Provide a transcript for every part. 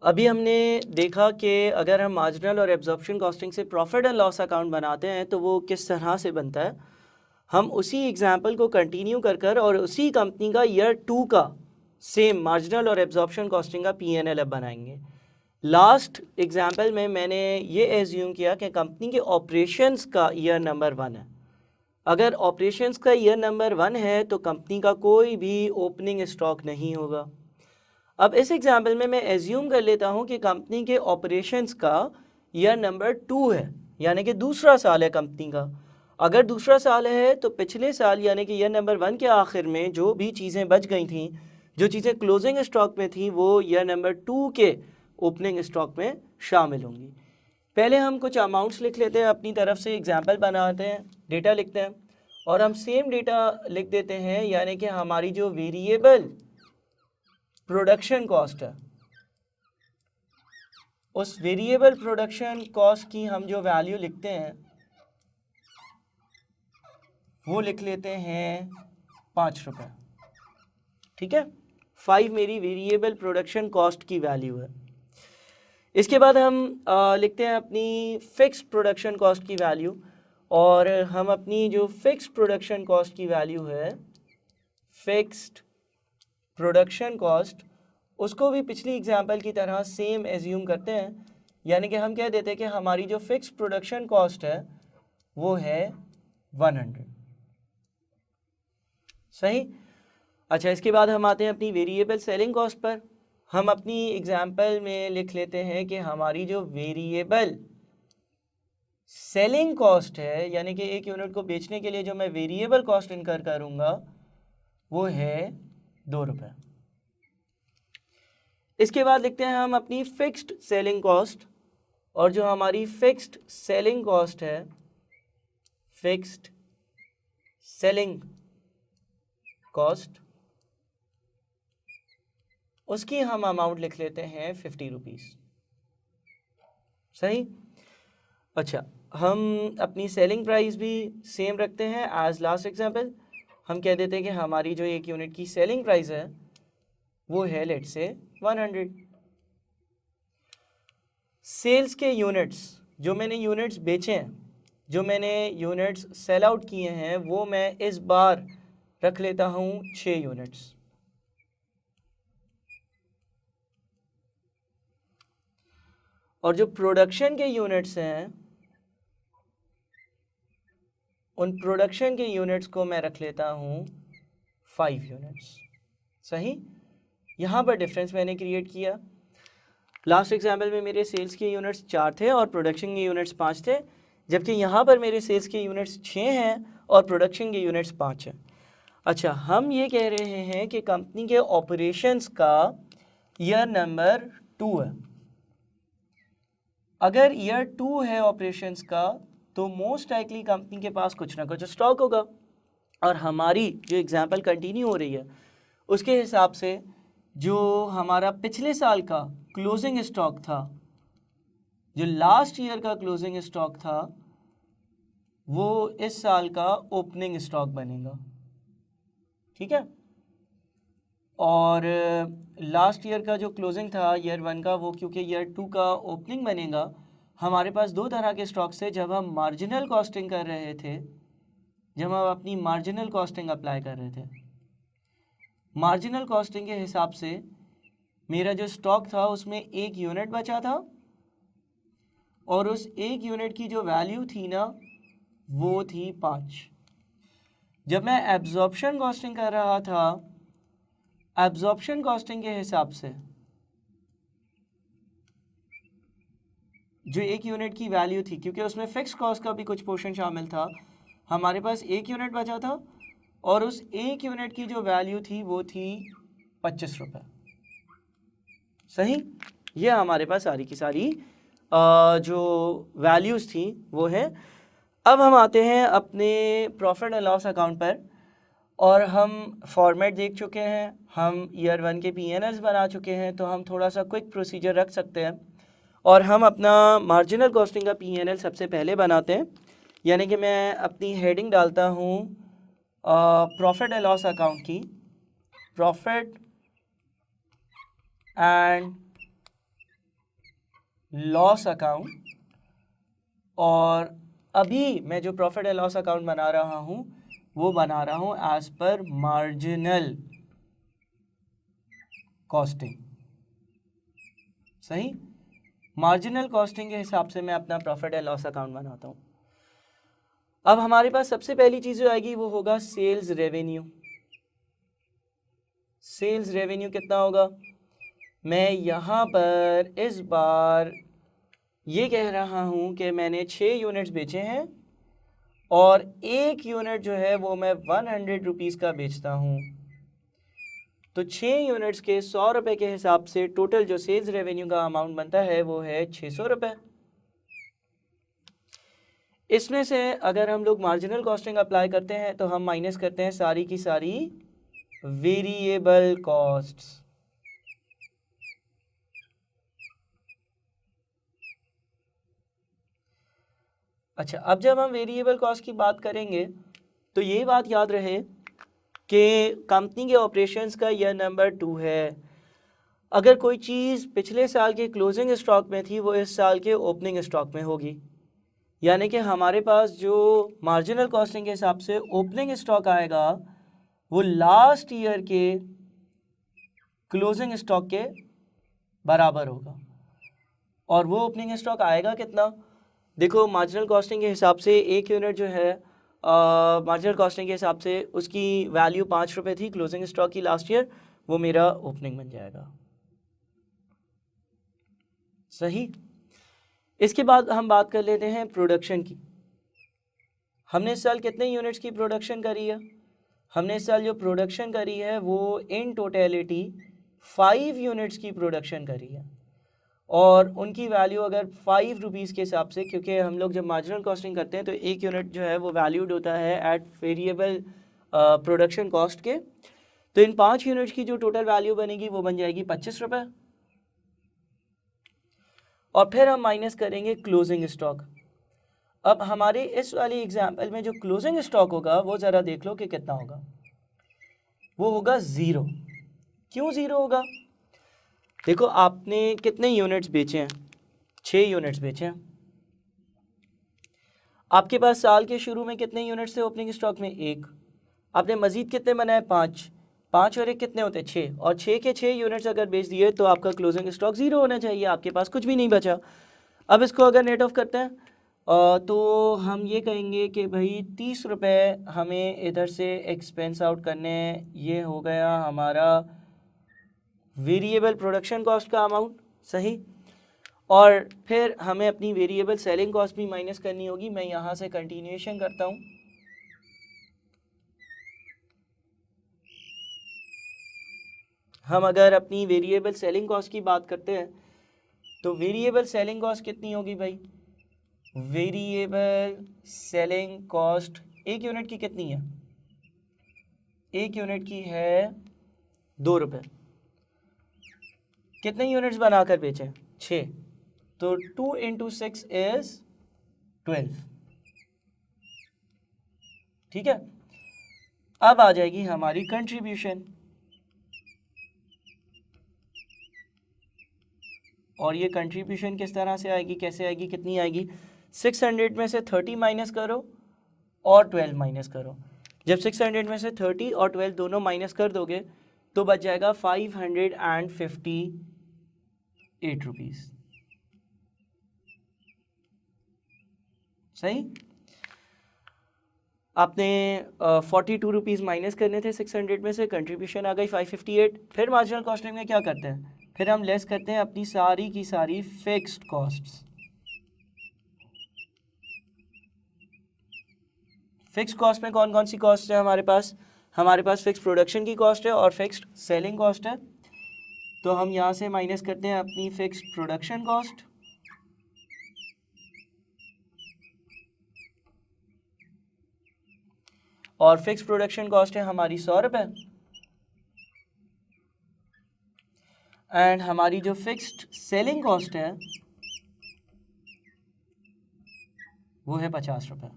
अभी हमने देखा कि अगर हम मार्जिनल और एब्जॉर्प्शन कॉस्टिंग से प्रॉफिट एंड लॉस अकाउंट बनाते हैं तो वो किस तरह से बनता है। हम उसी एग्जाम्पल को कंटिन्यू कर और उसी कंपनी का ईयर 2 का सेम मार्जिनल और एब्जॉर्प्शन कॉस्टिंग का P&L अब बनाएंगे। लास्ट एग्जाम्पल में मैंने ये एज्यूम किया कि कंपनी के ऑपरेशंस का ईयर नंबर 1 है। अगर ऑपरेशंस का ईयर नंबर 1 है तो कंपनी का कोई भी ओपनिंग स्टॉक नहीं होगा। अब इस एग्जाम्पल में मैं एज्यूम कर लेता हूँ कि कंपनी के ऑपरेशंस का ईयर नंबर 2 है, यानी कि दूसरा साल है कंपनी का। अगर दूसरा साल है तो पिछले साल यानी कि ईयर नंबर 1 के आखिर में जो भी चीज़ें बच गई थी, जो चीज़ें क्लोजिंग स्टॉक में थी, वो ईयर नंबर 2 के ओपनिंग स्टॉक में शामिल होंगी। पहले हम कुछ अमाउंट्स लिख लेते हैं, अपनी तरफ से एग्जाम्पल बनाते हैं, डेटा लिखते हैं और हम सेम डेटा लिख देते हैं, यानी कि हमारी जो वेरिएबल प्रोडक्शन कॉस्ट है उस वेरिएबल प्रोडक्शन कॉस्ट की हम जो वैल्यू लिखते हैं वो लिख लेते हैं 5 रुपये। ठीक है, 5 मेरी वेरिएबल प्रोडक्शन कॉस्ट की वैल्यू है। इसके बाद हम लिखते हैं अपनी फिक्स्ड प्रोडक्शन कॉस्ट की वैल्यू, और हम अपनी जो फिक्स्ड प्रोडक्शन कॉस्ट की वैल्यू है, फिक्स्ड प्रोडक्शन कॉस्ट, उसको भी पिछली एग्जांपल की तरह सेम एज्यूम करते हैं, यानी कि हम कह देते हैं कि हमारी जो फिक्स प्रोडक्शन कॉस्ट है वो है 100। सही। अच्छा, इसके बाद हम आते हैं अपनी वेरिएबल सेलिंग कॉस्ट पर। हम अपनी एग्जांपल में लिख लेते हैं कि हमारी जो वेरिएबल सेलिंग कॉस्ट है, यानी कि एक यूनिट को बेचने के लिए जो मैं वेरिएबल कॉस्ट इनकर करूँगा वो है 2 रुपये। इसके बाद लिखते हैं हम अपनी फिक्स्ड सेलिंग कॉस्ट, और जो हमारी फिक्स्ड सेलिंग कॉस्ट है, फिक्स्ड सेलिंग कॉस्ट, उसकी हम अमाउंट लिख लेते हैं 50 रुपीज़। सही। अच्छा, हम अपनी सेलिंग प्राइस भी सेम रखते हैं एज लास्ट एग्जांपल। हम कह देते हैं कि हमारी जो एक यूनिट की सेलिंग प्राइस है वो है लेट से 100। सेल्स के यूनिट्स, जो मैंने यूनिट्स बेचे हैं, जो मैंने यूनिट्स सेल आउट किए हैं, वो मैं इस बार रख लेता हूँ 6 यूनिट्स। और जो प्रोडक्शन के यूनिट्स हैं, उन प्रोडक्शन के यूनिट्स को मैं रख लेता हूँ 5 यूनिट्स। सही। यहाँ पर डिफरेंस मैंने क्रिएट किया। लास्ट एग्जाम्पल में मेरे सेल्स के यूनिट्स 4 थे और प्रोडक्शन के यूनिट्स 5 थे, जबकि यहाँ पर मेरे सेल्स के यूनिट्स 6 हैं और प्रोडक्शन के यूनिट्स 5 हैं। अच्छा, हम ये कह रहे हैं कि कंपनी के ऑपरेशंस का ईयर नंबर 2 है। अगर ईयर 2 है ऑपरेशंस का तो मोस्ट लाइकली कंपनी के पास कुछ ना कुछ स्टॉक होगा, और हमारी जो एग्जांपल कंटिन्यू हो रही है उसके हिसाब से जो हमारा पिछले साल का क्लोजिंग स्टॉक था, जो लास्ट ईयर का क्लोजिंग स्टॉक था, वो इस साल का ओपनिंग स्टॉक बनेगा। ठीक है। और लास्ट ईयर का जो क्लोजिंग था ईयर 1 का, वो क्योंकि ईयर 2 का ओपनिंग बनेगा, हमारे पास 2 तरह के स्टॉक्स थे। जब हम मार्जिनल कॉस्टिंग कर रहे थे, जब हम अपनी मार्जिनल कॉस्टिंग अप्लाई कर रहे थे, मार्जिनल कॉस्टिंग के हिसाब से मेरा जो स्टॉक था उसमें 1 यूनिट बचा था, और उस 1 यूनिट की जो वैल्यू थी ना वो थी 5। जब मैं एब्जॉर्प्शन कॉस्टिंग कर रहा था, एब्जॉर्प्शन कॉस्टिंग के हिसाब से जो 1 यूनिट की वैल्यू थी, क्योंकि उसमें फिक्स कॉस्ट का भी कुछ पोर्शन शामिल था, हमारे पास 1 यूनिट बचा था और उस 1 यूनिट की जो वैल्यू थी वो थी 25 रुपये। सही। ये हमारे पास सारी की सारी जो वैल्यूज़ थी वो है। अब हम आते हैं अपने प्रॉफिट एंड लॉस अकाउंट पर, और हम फॉर्मेट देख चुके हैं, हम ईयर 1 के P&Ls बना चुके हैं, तो हम थोड़ा सा क्विक प्रोसीजर रख सकते हैं और हम अपना मार्जिनल कॉस्टिंग का P&L सबसे पहले बनाते हैं। यानी कि मैं अपनी हेडिंग डालता हूँ प्रॉफिट एंड लॉस अकाउंट की, प्रॉफिट एंड लॉस अकाउंट, और अभी मैं जो प्रॉफिट एंड लॉस अकाउंट बना रहा हूं वो बना रहा हूं एज पर मार्जिनल कॉस्टिंग। सही, मार्जिनल कॉस्टिंग के हिसाब से मैं अपना प्रॉफिट एंड लॉस अकाउंट बनाता हूं। अब हमारे पास सबसे पहली चीज जो आएगी वो होगा सेल्स रेवेन्यू। सेल्स रेवेन्यू कितना होगा? मैं यहाँ पर इस बार ये कह रहा हूँ कि मैंने 6 यूनिट्स बेचे हैं और एक यूनिट जो है वो मैं 100 रुपीज़ का बेचता हूँ, तो 6 यूनिट्स के 100 रुपये के हिसाब से टोटल जो सेल्स रेवेन्यू का अमाउंट बनता है वो है 600 रुपये। इसमें से अगर हम लोग मार्जिनल कॉस्टिंग अप्लाई करते हैं तो हम माइनस करते हैं सारी की सारी वेरिएबल कॉस्ट्स। अच्छा, अब जब हम वेरिएबल कॉस्ट की बात करेंगे तो ये बात याद रहे कि कंपनी के ऑपरेशंस का ईयर नंबर 2 है। अगर कोई चीज़ पिछले साल के क्लोजिंग स्टॉक में थी वो इस साल के ओपनिंग स्टॉक में होगी, यानी कि हमारे पास जो मार्जिनल कॉस्टिंग के हिसाब से ओपनिंग स्टॉक आएगा वो लास्ट ईयर के क्लोजिंग स्टॉक के बराबर होगा। और वो ओपनिंग स्टॉक आएगा कितना? देखो, मार्जिनल कॉस्टिंग के हिसाब से एक यूनिट जो है मार्जिनल कॉस्टिंग के हिसाब से उसकी वैल्यू 5 रुपये थी क्लोजिंग स्टॉक की लास्ट ईयर, वो मेरा ओपनिंग बन जाएगा। सही। इसके बाद हम बात कर लेते हैं प्रोडक्शन की। हमने इस साल कितने यूनिट्स की प्रोडक्शन करी है? हमने इस साल जो प्रोडक्शन करी है वो इन टोटलिटी 5 यूनिट्स की प्रोडक्शन करी है, और उनकी वैल्यू अगर 5 रुपीज़ के हिसाब से, क्योंकि हम लोग जब मार्जिनल कॉस्टिंग करते हैं तो एक यूनिट जो है वो वैल्यूड होता है एट वेरिएबल प्रोडक्शन कॉस्ट के, तो इन 5 यूनिट्स की जो टोटल वैल्यू बनेगी वो बन जाएगी 25 रुपये। और फिर हम माइनस करेंगे क्लोजिंग स्टॉक। अब हमारे इस वाली एग्जाम्पल में जो क्लोजिंग स्टॉक होगा वो ज़रा देख लो कि कितना होगा। वो होगा 0। क्यों 0 होगा? देखो, आपने कितने यूनिट्स बेचे हैं? 6 यूनिट्स बेचे हैं। आपके पास साल के शुरू में कितने यूनिट्स थे ओपनिंग स्टॉक में? 1। आपने मजीद कितने बनाए? 5। 5 और 1 कितने होते हैं? 6। और 6 के 6 यूनिट्स अगर बेच दिए तो आपका क्लोजिंग स्टॉक 0 होना चाहिए, आपके पास कुछ भी नहीं बचा। अब इसको अगर नेट ऑफ करते हैं तो हम ये कहेंगे कि भाई 30 रुपये हमें इधर से एक्सपेंस आउट करने हैं। ये हो गया हमारा वेरिएबल प्रोडक्शन कॉस्ट का अमाउंट। सही। और फिर हमें अपनी वेरिएबल सेलिंग कॉस्ट भी माइनस करनी होगी। मैं यहाँ से कंटिन्यूएशन करता हूँ। हम अगर अपनी वेरिएबल सेलिंग कॉस्ट की बात करते हैं तो वेरिएबल सेलिंग कॉस्ट कितनी होगी भाई? वेरिएबल सेलिंग कॉस्ट एक यूनिट की कितनी है? एक यूनिट की है 2 रुपये। कितने यूनिट्स बनाकर बेचे? 6। तो 2 इंटू 6 इज 12। ठीक है। अब आ जाएगी हमारी कंट्रीब्यूशन, और ये कंट्रीब्यूशन किस तरह से आएगी, कैसे आएगी, कितनी आएगी? 600 में से 30 माइनस करो और 12 माइनस करो। जब 600 में से 30 और 12 दोनों माइनस कर दोगे तो बच जाएगा 558 रुपीज़। सही। आपने 42 रुपीज़ माइनस करने थे 600 में से, कंट्रीब्यूशन आ गई 558। फिर मार्जिनल कॉस्टिंग में क्या करते हैं? फिर हम लेस करते हैं अपनी सारी की सारी फिक्स्ड कॉस्ट्स। फिक्स्ड कॉस्ट में कौन कौन सी कॉस्ट है हमारे पास? हमारे पास फिक्स प्रोडक्शन की कॉस्ट है और फिक्स्ड सेलिंग कॉस्ट है। तो हम यहाँ से माइनस करते हैं अपनी फिक्स्ड प्रोडक्शन कॉस्ट, और फिक्स प्रोडक्शन कॉस्ट है हमारी 100 रुपये, एंड हमारी जो फिक्स्ड सेलिंग कॉस्ट है वो है 50 रुपये।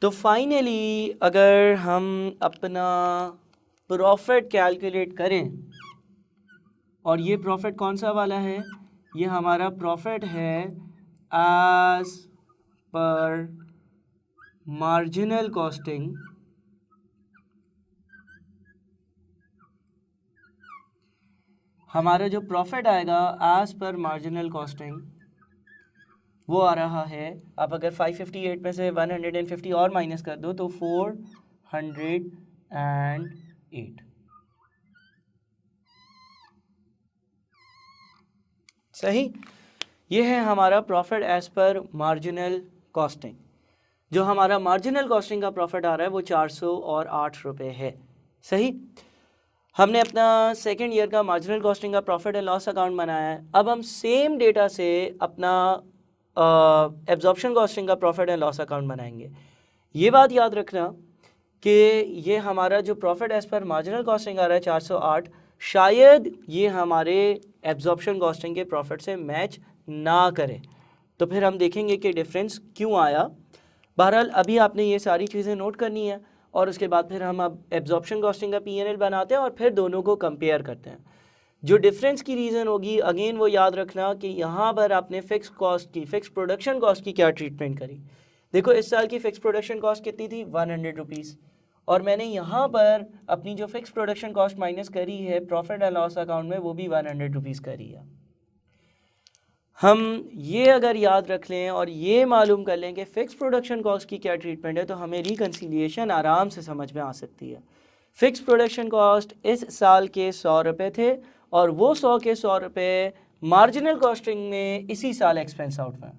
तो फाइनली अगर हम अपना प्रॉफिट कैलकुलेट करें, और ये प्रॉफिट कौन सा वाला है, ये हमारा प्रॉफिट है एज पर मार्जिनल कॉस्टिंग हमारा जो प्रॉफिट आएगा एज पर मार्जिनल कॉस्टिंग वो आ रहा है, आप अगर 558 में से 150 और माइनस कर दो तो 408। सही, ये है हमारा प्रॉफिट एज पर मार्जिनल कॉस्टिंग। जो हमारा मार्जिनल कॉस्टिंग का प्रॉफिट आ रहा है वो 408 रुपये है। सही, हमने अपना सेकेंड ईयर का मार्जिनल कॉस्टिंग का प्रॉफिट एंड लॉस अकाउंट बनाया है। अब हम सेम डेटा से अपना एब्जॉर्प्शन कॉस्टिंग का प्रॉफिट एंड लॉस अकाउंट बनाएंगे। ये बात याद रखना कि ये हमारा जो प्रॉफिट एज पर मार्जिनल कॉस्टिंग आ रहा है 408, शायद ये हमारे एब्जॉर्प्शन कॉस्टिंग के प्रॉफिट से मैच ना करे, तो फिर हम देखेंगे कि डिफरेंस क्यों आया। बहरहाल अभी आपने ये सारी चीज़ें नोट करनी है, और उसके बाद फिर हम अब एब्जॉर्प्शन कॉस्टिंग का P&L बनाते हैं और फिर दोनों को कंपेयर करते हैं। जो डिफरेंस की रीज़न होगी, अगेन वो याद रखना कि यहाँ पर आपने फिक्स कॉस्ट की, फिक्स प्रोडक्शन कॉस्ट की क्या ट्रीटमेंट करी। देखो इस साल की फिक्स प्रोडक्शन कॉस्ट कितनी थी, 100 रुपीज़, और मैंने यहाँ पर अपनी जो फिक्स प्रोडक्शन कॉस्ट माइनस करी है प्रॉफिट एंड लॉस अकाउंट में, वो भी 100 रुपीज़ करी है। हम ये अगर याद रख लें और ये मालूम कर लें कि फ़िक्स प्रोडक्शन कॉस्ट की क्या ट्रीटमेंट है, तो हमें रिकन्सिलिएशन आराम से समझ में आ सकती है। फ़िक्स प्रोडक्शन कॉस्ट इस साल के 100 रुपये थे, और वो 100 के 100 रुपये मार्जिनल कॉस्टिंग में इसी साल एक्सपेंस आउट में।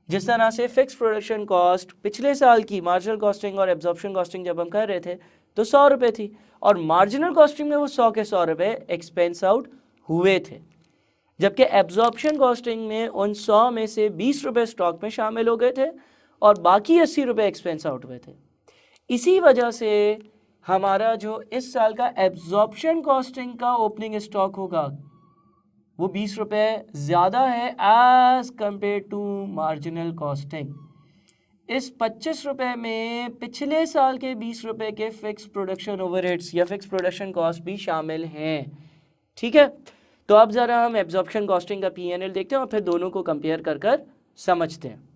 जिस तरह से फ़िक्स प्रोडक्शन कॉस्ट पिछले साल की मार्जिनल कॉस्टिंग और एब्जॉर्प्शन कॉस्टिंग जब हम कर रहे थे तो 100 रुपये थी, और मार्जिनल कॉस्टिंग में वो 100 के 100 रुपये एक्सपेंस आउट हुए थे, जबकि एब्जॉर्प्शन कॉस्टिंग में उन 100 में से 20 रुपये स्टॉक में शामिल हो गए थे और बाकी 80 रुपये एक्सपेंस आउट हुए थे। इसी वजह से हमारा जो इस साल का एब्जॉर्प्शन कॉस्टिंग का ओपनिंग स्टॉक होगा वो 20 रुपये ज़्यादा है as compare to marginal costing. इस 25 रुपये में पिछले साल के 20 रुपये के फिक्स प्रोडक्शन ओवरहेड्स या फिक्स प्रोडक्शन कॉस्ट भी शामिल हैं। ठीक है, तो अब ज़रा हम एब्जॉर्प्शन कॉस्टिंग का P&L देखते हैं और फिर दोनों को कंपेयर कर समझते हैं।